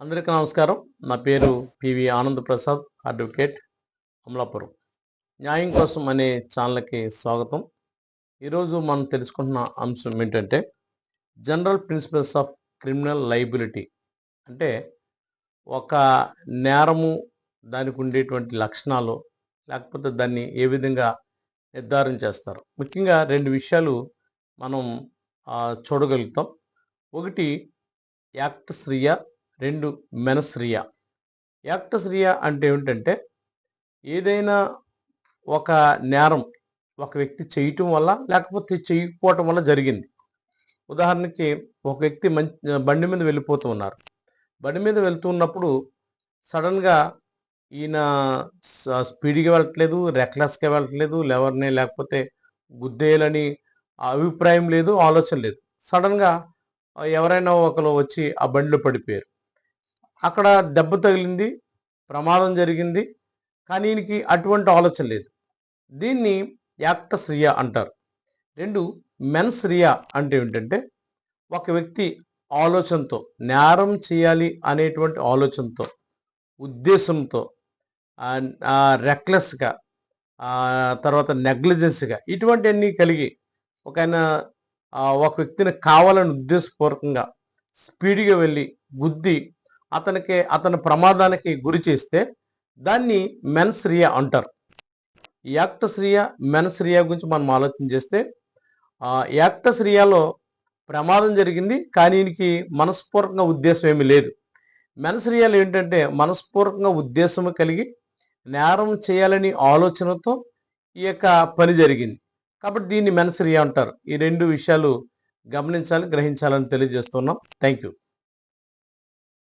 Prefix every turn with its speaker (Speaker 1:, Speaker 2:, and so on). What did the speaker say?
Speaker 1: అందరికీ నమస్కారం. నా పేరు పివి ఆనంద్ ప్రసాద్, అడ్వకేట్, అమలాపురం. న్యాయం కోసం అనే ఛానల్‌కి స్వాగతం. ఈరోజు మనం తెలుసుకుంటున్న అంశం ఏంటంటే, general principles of criminal liability. అంటే ఒక నేరము, దానికి ఉండేటువంటి లక్షణాలు, లేకపోతే దాన్ని ఏ విధంగా నిర్ధారణ చేస్తారు. ముఖ్యంగా 2 విషయాలు మనం చూడగలుగుతాం. ఒకటి యాక్టస్ రియా, 2 మెనస్ రియా. యాక్టస్ రియా అంటే ఏమిటంటే, ఏదైనా ఒక నేరం ఒక వ్యక్తి చేయటం వల్ల, లేకపోతే చేయకపోవటం వల్ల జరిగింది. ఉదాహరణకి ఒక వ్యక్తి బండి మీద వెళ్ళిపోతూ ఉన్నారు. బండి మీద వెళ్తున్నప్పుడు సడన్‌గా ఈయన స్పీడ్‌గా వెళ్ళట్లేదు, రెక్లెస్‌గా వెళ్ళట్లేదు, లేకపోతే గుద్దేయాలని అభిప్రాయం లేదు, ఆలోచన లేదు. సడన్‌గా ఎవరైనా ఒకరు వచ్చి ఆ బండిలో పడిపోయారు. అక్కడ దెబ్బ తగిలింది, ప్రమాదం జరిగింది. కానీ ఈయనకి అటువంటి ఆలోచన లేదు. దీన్ని యాక్టస్ రియా అంటారు. 2 మెన్స్ రియా అంటే ఏంటంటే, ఒక వ్యక్తి ఆలోచనతో, నేరం చేయాలి అనేటువంటి ఆలోచనతో, ఉద్దేశంతో రెక్లెస్‌గా, తర్వాత నెగ్లిజెన్స్‌గా ఇటువంటివన్నీ కలిగి ఒక వ్యక్తిని కావాలని ఉద్దేశపూర్వకంగా స్పీడ్‌గా వెళ్ళి గుద్ది అతని ప్రమాదానికి గురి చేస్తే దాన్ని మెన్స్ రియా అంటారు. యాక్టస్ రియా, మెన్స్ రియా గురించి మనం ఆలోచన చేస్తే, యాక్టస్ రియాలో ప్రమాదం జరిగింది, కానీ ఈయనకి మనస్పూర్వకంగా ఉద్దేశం ఏమీ లేదు. మెన్స్ రియాలో ఏంటంటే, మనస్పూర్వకంగా ఉద్దేశం కలిగి నేరం చేయాలని ఆలోచనతో ఈ యొక్క పని జరిగింది. కాబట్టి దీన్ని మెన్స్ రియా అంటారు. ఈ 2 విషయాలు గమనించాలి, గ్రహించాలని తెలియజేస్తున్నాం. Thank you.